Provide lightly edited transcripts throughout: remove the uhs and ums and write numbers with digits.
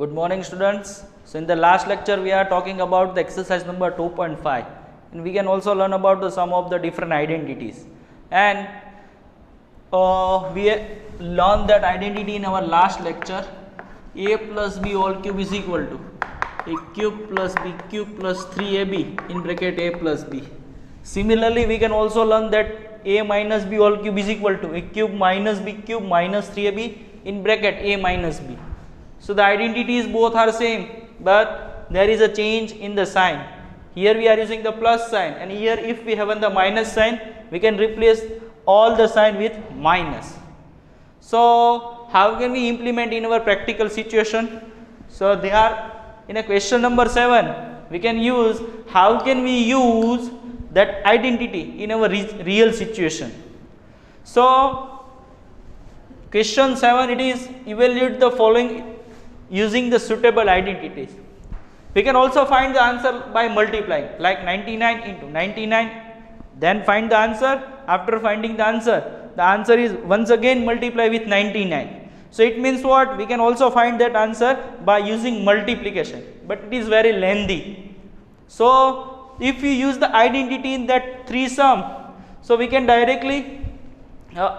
Good morning students. So in the last lecture we are talking about the exercise number 2.5 and we can also learn about the some of the different identities and we learned that identity in our last lecture. A plus b all cube is equal to a cube plus b cube plus 3ab in bracket a plus b. Similarly we can also learn that a minus b all cube is equal to a cube minus b cube minus 3ab in bracket a minus b. So the identities both are same, but there is a change in the sign. Here we are using the plus sign, and here if we have the minus sign, we can replace all the sign with minus. So how can we implement in our practical situation? So they are in a question number 7. We can use how can we use that identity in our real situation. So question 7, it is evaluate the following using the suitable identities. We can also find the answer by multiplying, like 99 into 99, then find the answer. After finding the answer is once again multiply with 99. So it means what? We can also find that answer by using multiplication, but it is very lengthy. So if you use the identity in that 3 sum, so we can directly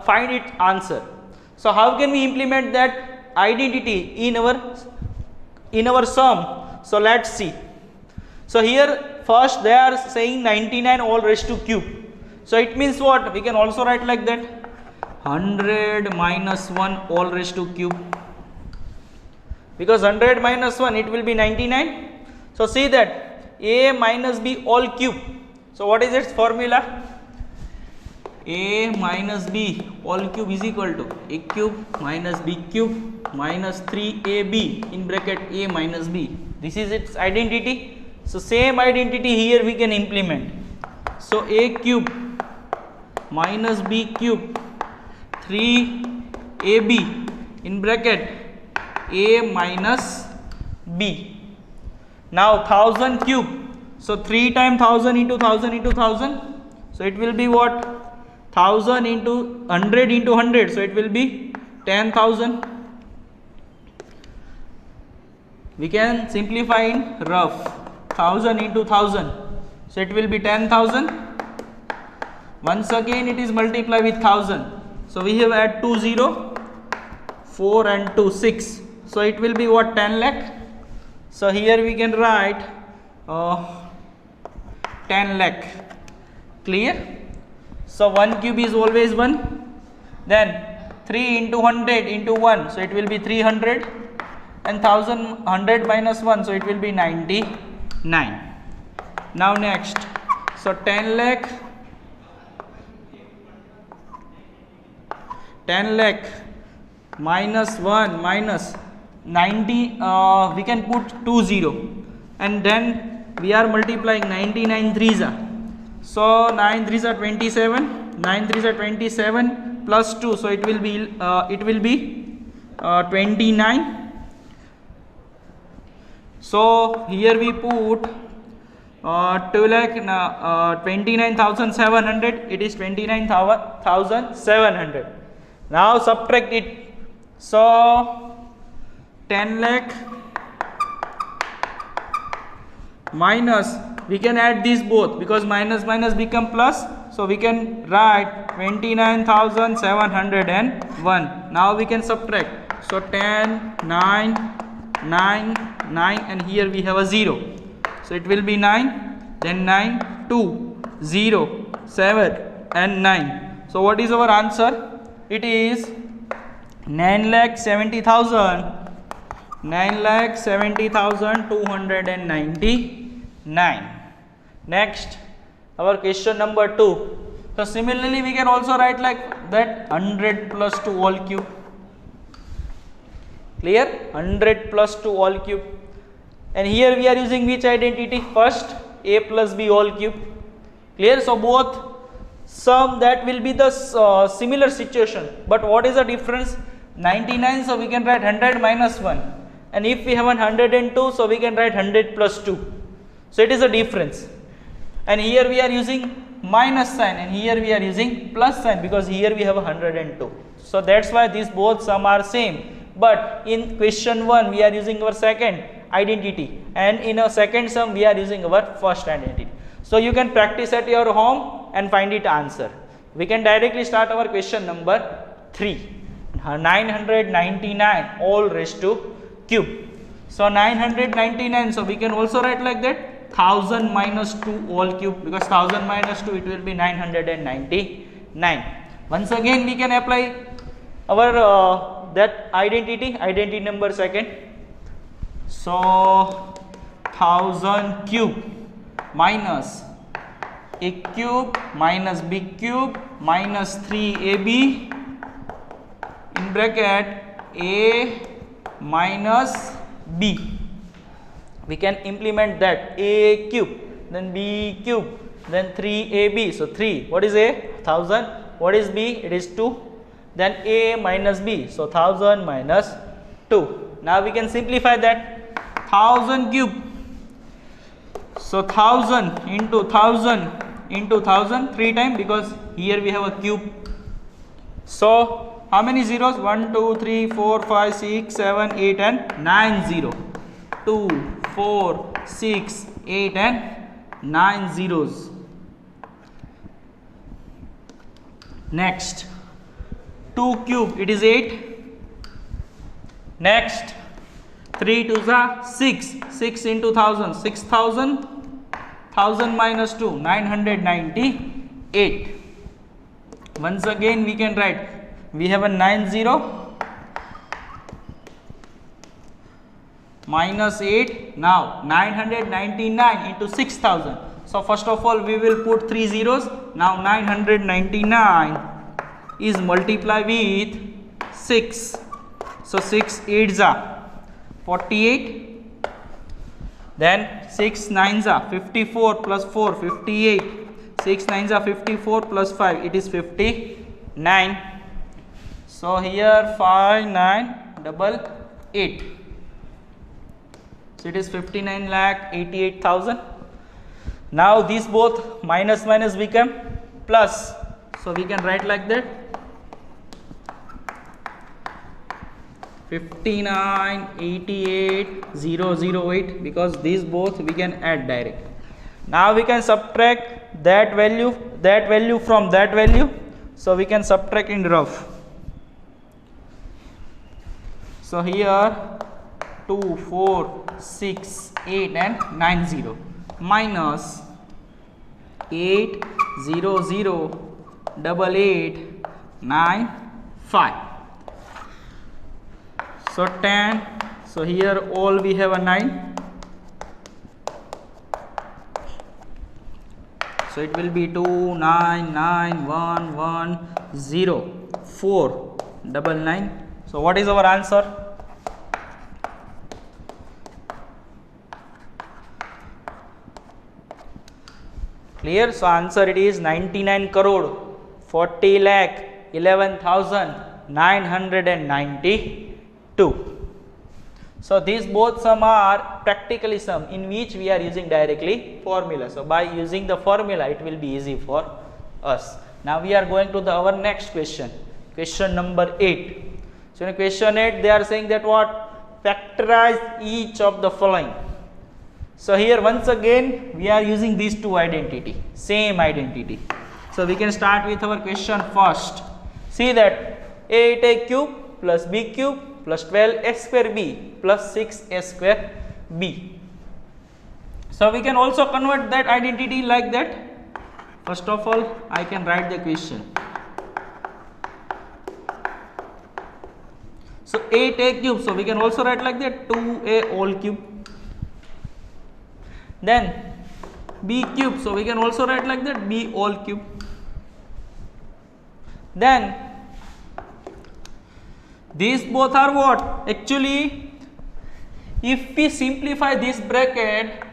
find its answer. So how can we implement that identity in our sum? So let's see. So here first they are saying 99 all raised to cube. So it means what? We can also write like that 100 minus 1 all raised to cube, because 100 minus 1 it will be 99. So see that a minus b all cube. So what is its formula? A minus b all cube is equal to a cube minus b cube minus 3ab in bracket a minus b. This is its identity. So same identity here we can implement. So a cube minus b cube 3ab in bracket a minus b. Now 1000 cube. So 3 times 1000 into 1000 into 1000. So it will be what? 1000 into 100 into 100, so it will be 10,000. We can simplify in rough, 1000 into 1000, so it will be 10,000. Once again it is multiplied with 1000, so we have add 2 0, 4 and 2 6, so it will be what? 10 lakh. So here we can write 10 lakh. Clear? So 1 cube is always 1, then 3 into 100 into 1, so it will be 300, and 100 minus 1, so it will be 99. Now next, so 10 lakh minus 1 minus 90, we can put 2 0, and then we are multiplying 99 threes are. So 9 3s are 27, 9 3s are 27 plus 2, so it will be 29. So here we put 29,700, it is 29,700. Now subtract it. So 10 lakh minus, we can add these both because minus minus become plus, so we can write 29,701. Now we can subtract. So 10 9 9 9, and here we have a 0, so it will be 9, then 9 2 0 7 and 9. So what is our answer? It is 9,70,299. Next, our question number 2. So similarly we can also write like that 100 plus 2 all cube. Clear? 100 plus 2 all cube, and here we are using which identity? First a plus b all cube. Clear? So both sum that will be the similar situation, but what is the difference? 99, so we can write 100 minus 1, and if we have 102, so we can write 100 plus 2. So it is a difference, and here we are using minus sign and here we are using plus sign because here we have 102. So that's why these both sum are same, but in question 1 we are using our second identity, and in a second sum we are using our first identity. So you can practice at your home and find it answer. We can directly start our question number 3. 999 all raised to cube. So 999, so we can also write like that, 1000 minus 2 all cube, because 1000 minus 2 it will be 999. Once again we can apply our that identity number second. So 1000 cube minus a cube minus b cube minus 3ab in bracket a minus b. We can implement that, a cube, then b cube, then 3ab. So 3, what is a? 1000. What is b? It is 2. Then a minus b, so 1000 minus 2. Now we can simplify that. 1000 cube, so 1000 into 1000 into 1000 3 times, because here we have a cube. So how many zeros? 1 2 3 4 5 6 7 8 and 9 0. 2 4 6 8 and 9 zeros. Next 2 cube, it is 8. Next 3 2s are 6. 6 into 1000, 6000. 1000 minus 2, 998. Once again we can write, we have a 90 minus 8. Now 999 into 6000. So first of all we will put 3 zeros. Now 999 is multiplied with 6. So 6 8s are 48. Then 6 9s are 54 plus 4 58. 6 9s are 54 plus 5, it is 59. So here 5988. So it is 59,88,000. Now these both minus minus become plus. So we can write like that, 59,88,008, because these both we can add direct. Now we can subtract that value from that value. So we can subtract in rough. So here 2 4 6 8 and 90 minus 8 0 0 8 8 9 5. So 10. So here all we have a 9. So it will be 2 9 9 1 1 0 4 9. So what is our answer? Clear? So answer it is 99 crore 40 lakh 11,992. So these both sum are practically sum in which we are using directly formula. So by using the formula it will be easy for us. Now we are going to our next question, question number 8. So in question 8 they are saying that what? Factorize each of the following. So here once again we are using these two identity, same identity. So we can start with our question first. See that 8a cube plus b cube plus 12a square b plus 6a square b. So we can also convert that identity like that. First of all I can write the question. So 8a cube, so we can also write like that, 2a whole cube. Then b cube, so we can also write like that, b whole cube. Then these both are what? Actually if we simplify this bracket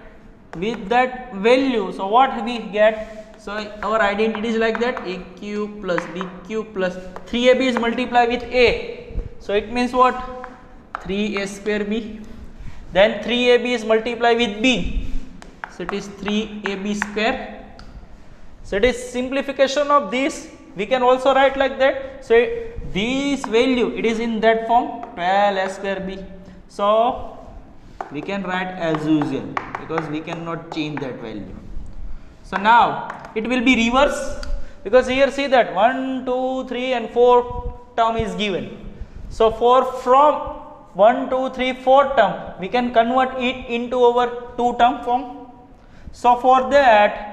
with that value, so what we get? So our identity is like that, a cube plus b cube plus 3ab is multiplied with a. So it means what? 3a square b. Then 3ab is multiplied with b. So it is 3ab square. So it is simplification of this we can also write like that. So this value, it is in that form 12 a square b. So we can write as usual because we cannot change that value. So now it will be reverse, because here see that 1, 2, 3 and 4 term is given. So from 1, 2, 3, 4 term we can convert it into our 2 term form. So for that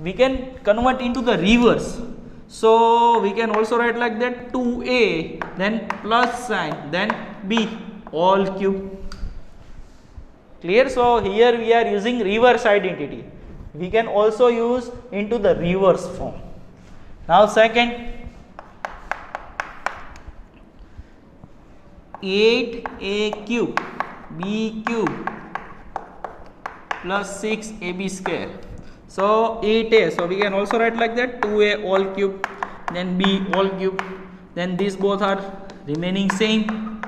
we can convert into the reverse. So we can also write like that 2a, then plus sign, then b all cube. Clear? So here we are using reverse identity. We can also use into the reverse form. Now second, 8a cube b cube plus 6ab square. So 8a, so we can also write like that 2a all cube, then b all cube, then these both are remaining same.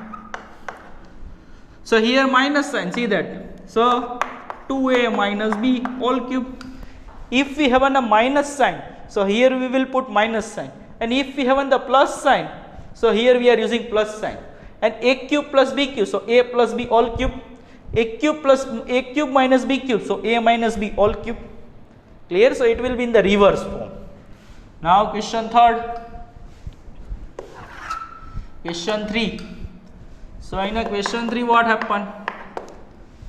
So here minus sign, see that. So 2a minus b all cube. If we have a minus sign, so here we will put minus sign, and if we have the plus sign, so here we are using plus sign. And a cube plus b cube, so a plus b all cube. A cube plus a cube minus b cube, so a minus b all cube. Clear? So it will be in the reverse form. Now question third, question 3. So in a question 3 what happened?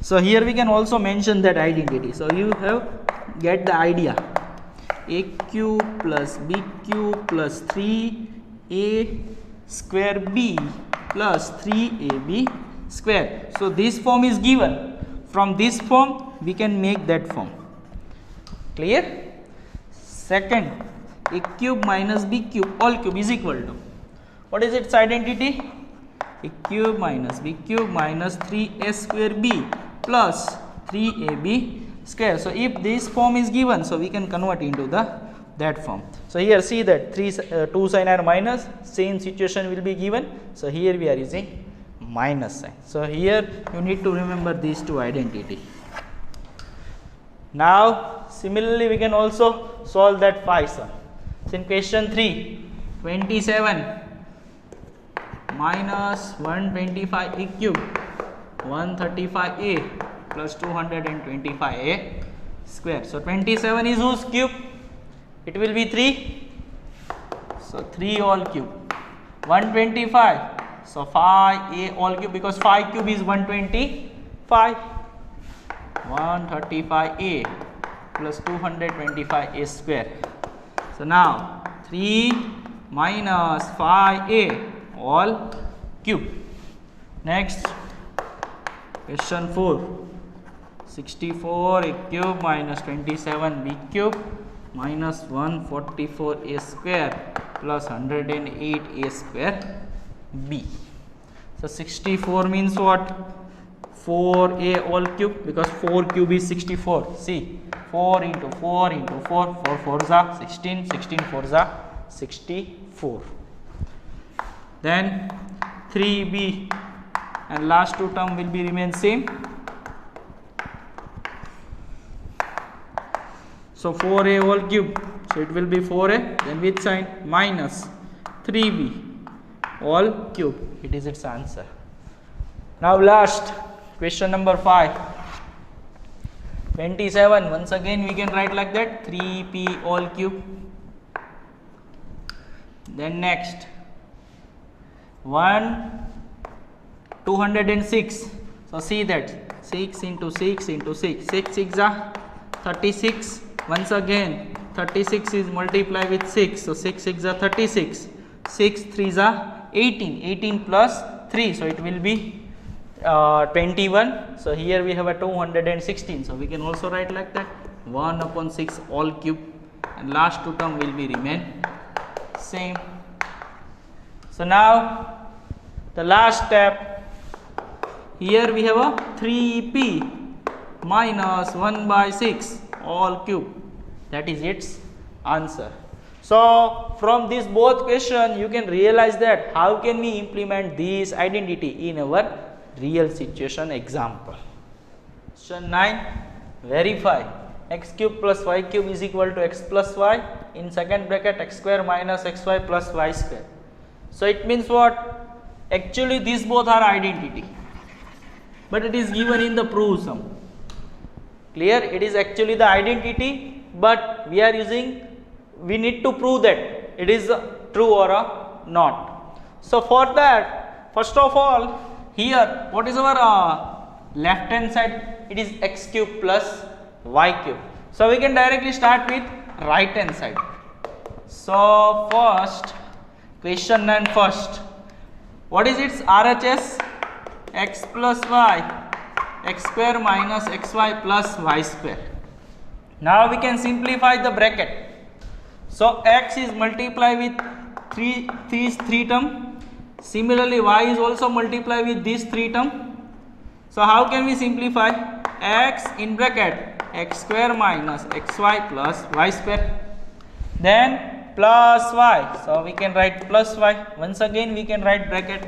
So here we can also mention that identity. So you have get the idea. A cube plus b cube plus 3a square b plus 3ab square. So this form is given. From this form we can make that form. Clear? Second, a cube minus b cube all cube is equal to, what is its identity? A cube minus b cube minus 3a square b plus 3ab square. So if this form is given, so we can convert into that form. So here see that 2 sign are minus, same situation will be given. So here we are using minus sign. So here you need to remember these two identity. Now similarly we can also solve that 5 sum. So in question 3, 27 minus 125a cube 135a plus 225a square. So 27 is whose cube? It will be 3. So 3 all cube. 125. So 5a all cube, because 5 cube is 125. 135a plus 225a square. So now 3 minus 5a all cube. Next question 4, 64 a cube minus 27 b cube minus 144a square plus 108a square b. So 64 means what? 4a all cube, because 4 cube is 64. See, 4 into 4 into 4, 4 4s are 16, 16 4s are 64. Then 3b and last two term will be remain same. So 4a whole cube, so it will be 4a, then with sign minus 3b all cube. It is its answer. Now last question number 5, 27. Once again we can write like that 3p all cube. Then next 206. So see that 6 into 6 into 6, 6 6 are 36. Once again 36 is multiply with 6, so 6 6 are 36, 6 3s are 18, 18 plus 3, so it will be 21. So here we have a 216. So we can also write like that 1 upon 6 all cube, and last two term will be remain same. So now the last step, here we have a 3p minus 1 by 6 all cube, that is its answer. So from this both question you can realize that how can we implement this identity in our real situation example. Question 9, verify x cube plus y cube is equal to x plus y in second bracket x square minus xy plus y square. So it means what? Actually these both are identity, but it is given in the prove sum. Clear? It is actually the identity, but we need to prove that it is true or not. So for that, first of all, here what is our left hand side? It is x cube plus y cube. So we can directly start with right hand side. So first question and first, what is its RHS? X plus y, x square minus xy plus y square. Now we can simplify the bracket. So x is multiplied with these three term. Similarly y is also multiplied with these three term. So how can we simplify? X in bracket x square minus xy plus y square, then plus y. So we can write plus y. Once again we can write bracket.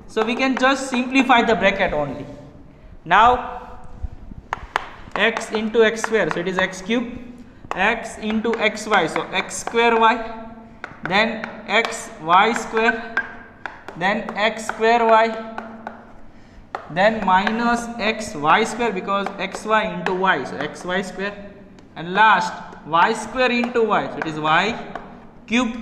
So we can just simplify the bracket only. Now x into x square, so it is x cube, x into xy, so x square y, then x y square, then x square y, then minus x y square because xy into y, so xy square, and last y square into y, so it is y cube.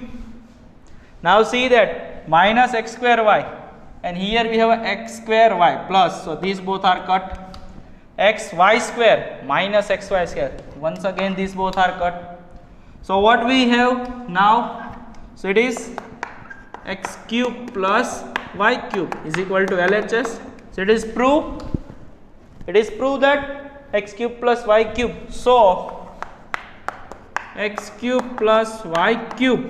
Now see that minus x square y, and here we have a x square y plus, so these both are cut. X y square minus x y square, once again these both are cut. So what we have now? So it is x cube plus y cube is equal to LHS. So it is proved. It is proved that x cube plus y cube. So x cube plus y cube,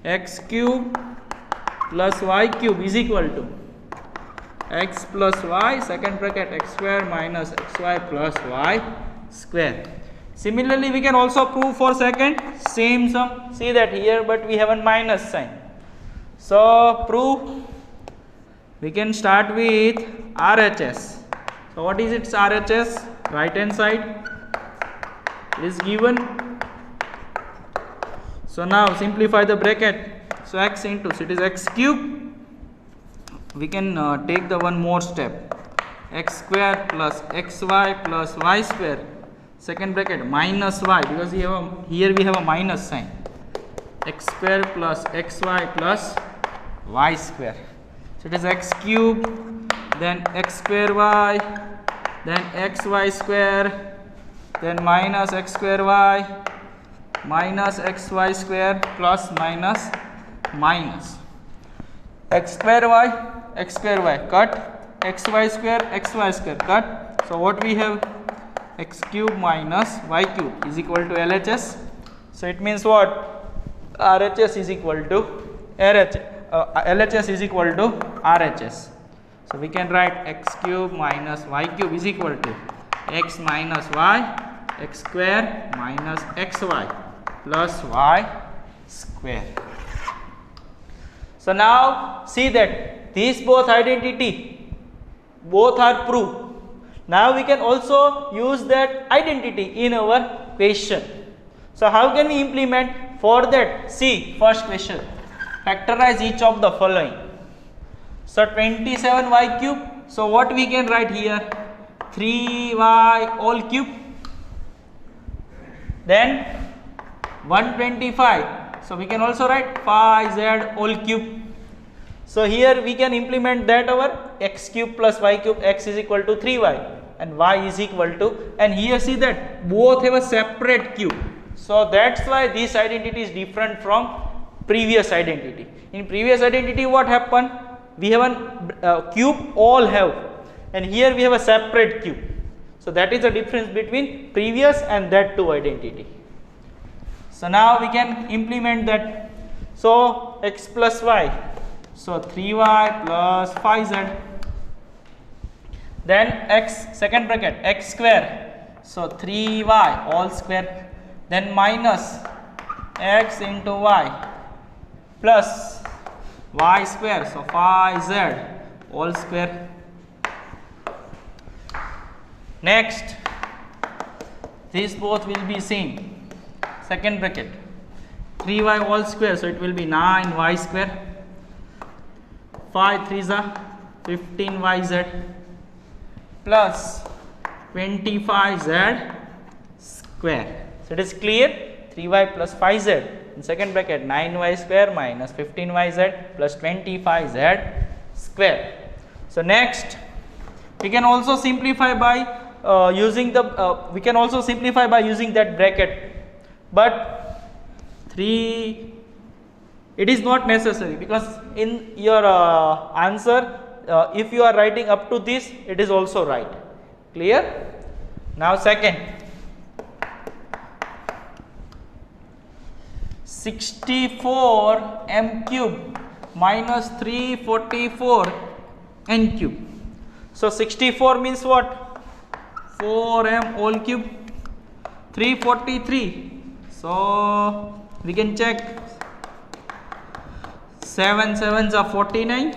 x cube plus y cube is equal to x plus y second bracket x square minus xy plus y square. Similarly we can also prove for second same sum. See that here, but we have a minus sign. So prove, we can start with RHS. So what is its RHS? Right hand side is given. So now simplify the bracket. So x into, so it is x cube. We can take the one more step. X square plus xy plus y square. Second bracket minus y because here we have a minus sign. X square plus xy plus y square. So it is x cube, then x square y, then xy square, then minus x square y, minus xy square plus minus minus. X square y cut, xy square cut. So what we have? X cube minus y cube is equal to LHS. So it means what? RHS is equal to LHS is equal to RHS. So we can write x cube minus y cube is equal to x minus y, x square minus xy plus y square. So now see that these both identity, both are proved. Now we can also use that identity in our question. So how can we implement? For that, see first question, factorize each of the following. So 27y cube, so what we can write here? 3y all cube, then 125, so we can also write 5z all cube. So here we can implement that our x cube plus y cube, x is equal to 3y and y is equal to, and here see that both have a separate cube. So that's why this identity is different from previous identity. In previous identity what happened? We have a cube all have, and here we have a separate cube. So that is the difference between previous and that two identity. So now we can implement that. So x plus y, so 3y plus 5z, then x second bracket x square, so 3y all square, then minus x into y plus y square, so 5z all square. Next These both will be same. Second bracket, 3y all square, so it will be 9y square. 5 3s are 15yz plus 25z square. So it is clear. 3y plus 5z in second bracket, 9y square minus 15yz plus 25z square. So next we can also simplify by using that bracket, but 3 it is not necessary, because in your answer if you are writing up to this, it is also right. Clear? Now second, 64 m cube minus 344 n cube. So 64 means what? 4m whole cube. 343, so we can check. 7 7s are 49,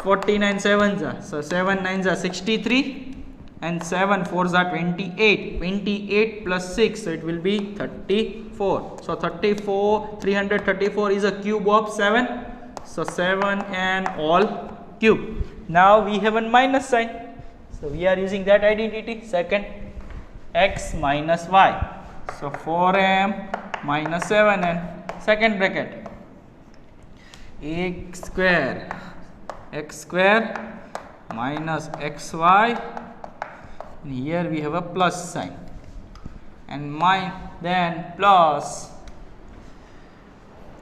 49 7s are, so 7 9s are 63, and 7 4s are 28. 28 plus 6, so it will be 34. So 334 is a cube of 7. So 7 and all cube. Now we have a minus sign, so we are using that identity. Second, x minus y. So 4m minus 7n. Second bracket, x square minus xy, and here we have a plus sign, and then plus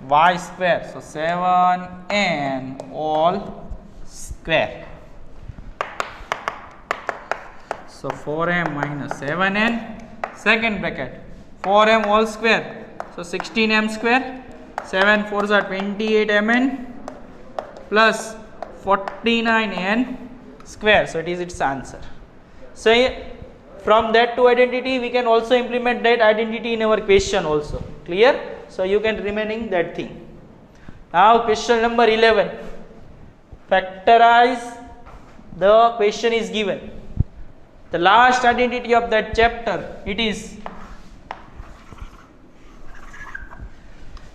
y square, so 7n all square. So 4m minus 7n. Second bracket, 4m all square, so 16m square. 7 4s are 28mn plus 49n square. So it is its answer. So from that two identity, we can also implement that identity in our question also. Clear? So you can remaining that thing. Now question number 11. Factorize the question is given. The last identity of that chapter, it is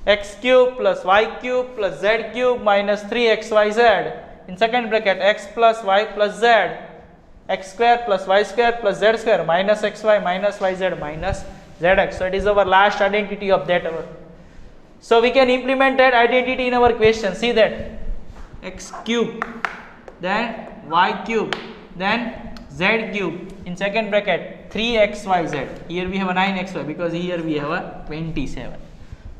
x cube plus y cube plus z cube minus 3xyz. In second bracket, x plus y plus z, x square plus y square plus z square minus xy minus yz minus zx. So it is our last identity of that our. So we can implement that identity in our question. See that, x cube, then y cube, then z cube. In second bracket, 3xyz. Here we have a 9xy, because here we have a 27.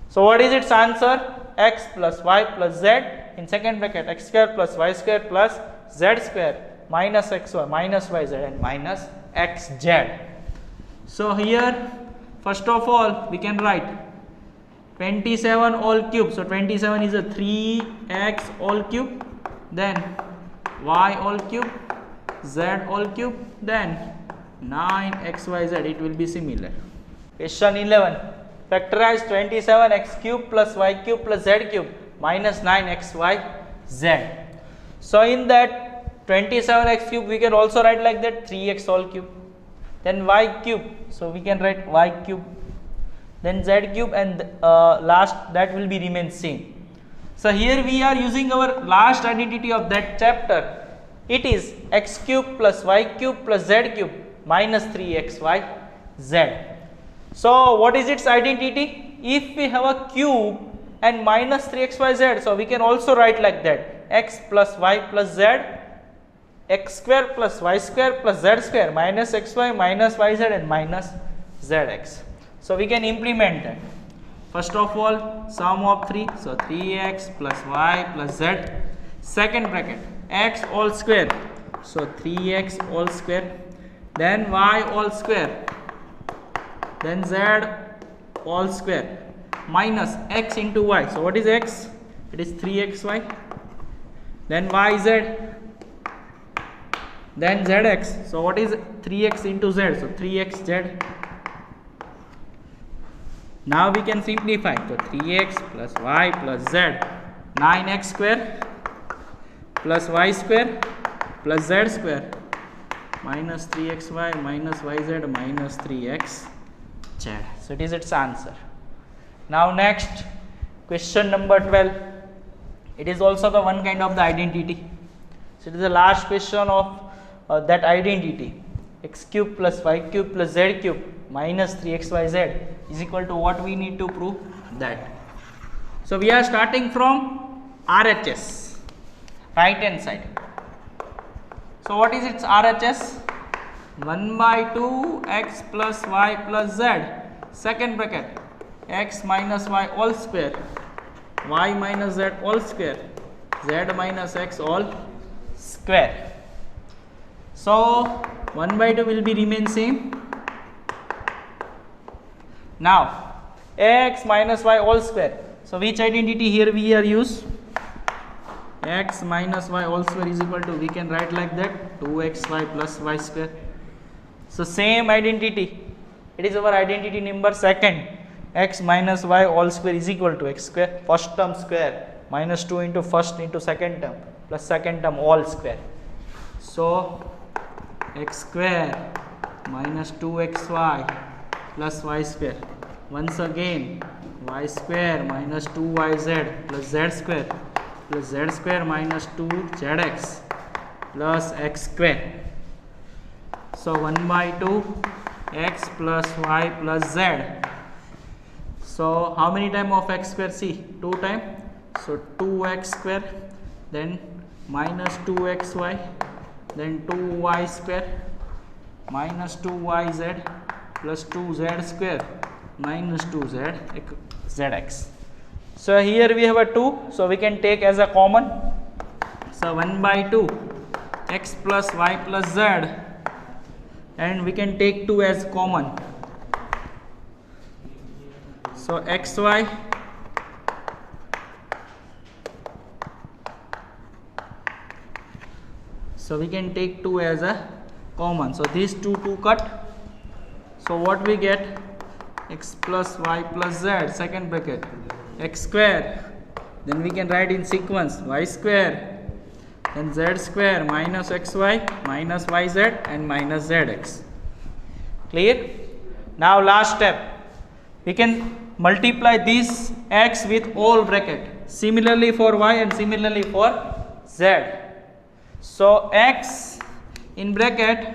So what is its answer? X plus y plus z. In second bracket, x square plus y square plus z square minus xy minus yz and minus xz. So here first of all we can write 27 all cube. So 27 is a 3x all cube, then y all cube, z all cube, then 9xyz. It will be similar. Question 11. Factorize 27 x cube plus y cube plus z cube minus 9xyz. So in that 27 x cube we can also write like that, 3x all cube, then y cube, so we can write y cube, then z cube, and last that will be remain same. So here we are using our last identity of that chapter. It is x cube plus y cube plus z cube minus 3xyz. So what is its identity? If we have a cube and minus 3xyz, so we can also write like that, x plus y plus z, x square plus y square plus z square minus xy minus yz and minus zx. So we can implement that. First of all, sum of 3, so 3x plus y plus z. Second bracket, x all square, so 3x all square, then y all square, then z all square minus x into y. So what is x? It is 3xy, then yz, then zx. So what is 3x into z? So 3xz. Now we can simplify. So 3x plus y plus z, 9x square plus y square plus z square minus 3xy minus yz minus 3x Z. So it is its answer. Now next, question number 12. It is also the one kind of the identity. So it is the last question of that identity. X cube plus y cube plus z cube minus 3xyz is equal to what we need to prove that. So we are starting from RHS, right hand side. So what is its RHS? 1 by 2 x plus y plus z, second bracket, x minus y all square, y minus z all square, z minus x all square. So 1 by 2 will be remain same. Now x minus y all square. So which identity here we are use? X minus y all square is equal to, we can write like that, 2xy plus y square. So same identity, it is our identity number second. X minus y all square is equal to x square, first term square, minus 2 into first into second term, plus second term all square. So x square minus 2xy plus y square. Once again, y square minus 2yz plus z square minus 2zx plus x square. So 1 by 2 x plus y plus z. So how many times of x square? See, 2 times. So 2x square, then minus 2xy, then 2y square minus 2yz plus 2z square minus 2zx. So here we have a 2, so we can take as a common. So 1 by 2 x plus y plus z, and we can take 2 as common. So xy so we can take 2 as a common. So these two cut. So what we get? X plus y plus z, second bracket, x square, then we can write in sequence y square, then z square minus xy minus yz and minus zx. Clear? Now last step, we can multiply this x with all bracket, similarly for y and similarly for z. So x in bracket,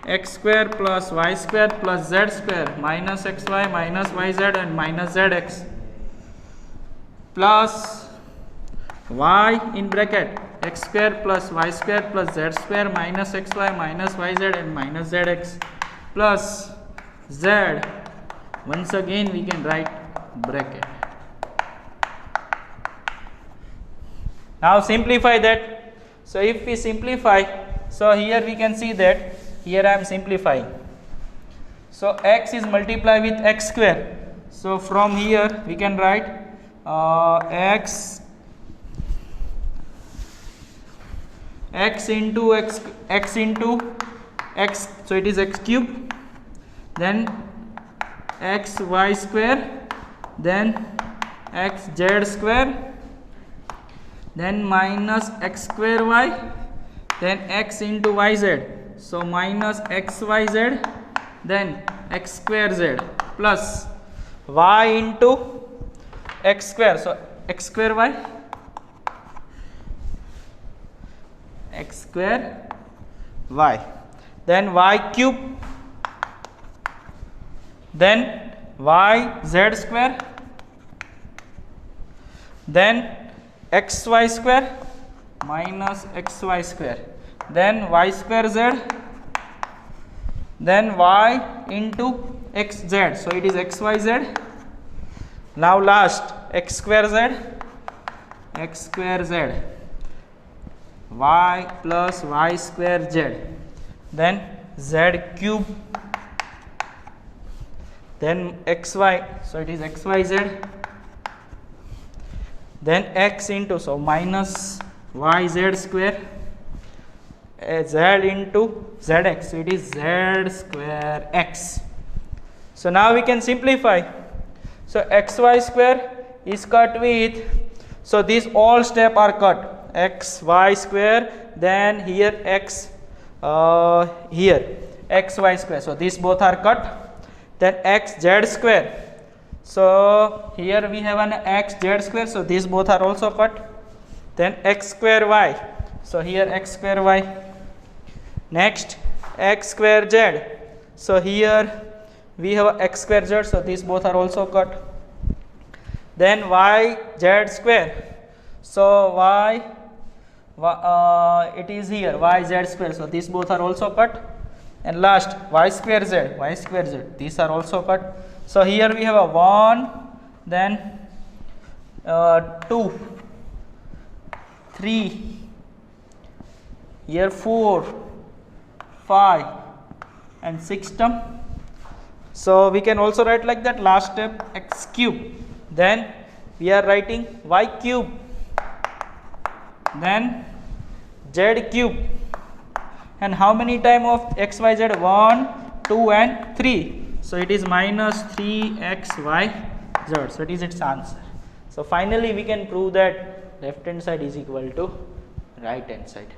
x square plus y square plus z square minus xy minus yz and minus zx, plus y in bracket, x square plus y square plus z square minus xy minus yz and minus zx, plus z. Once again we can write bracket. Now simplify that. So if we simplify, so here we can see that here I am simplifying. So x is multiplied with x square. So from here we can write x into x into x. So it is x cube. Then x y square. Then x z square. Then minus x square y. Then x into yz. So minus xyz, then x square z plus y into x square. So x square y, x square y, then y cube, then y z square, then xy square minus xy square, then y square z, then y into xz. So it is xyz. Now last, x square z, y plus y square z, then z cube, then xy. So it is xyz, then x into, so minus yz square, z into zx. So it is z square x. So now we can simplify. So xy square is cut with, so these all step are cut, x y square, then here x, here xy square. So these both are cut. then x z square. So here we have an x z square, so these both are also cut. Then x square y, so here x square y. Next x square z, so here we have x square z, so these both are also cut. Then y z square, so it is here y z square, so these both are also cut. And last y square z, these are also cut. So here we have a 1, then 2, 3, here 4, 5 and 6 term. So we can also write like that. Last step, x cube, then we are writing y cube, then z cube. And how many time of x y z? 1, 2 and 3. So it is minus 3xy z. So it is its answer. So finally we can prove that left hand side is equal to right hand side.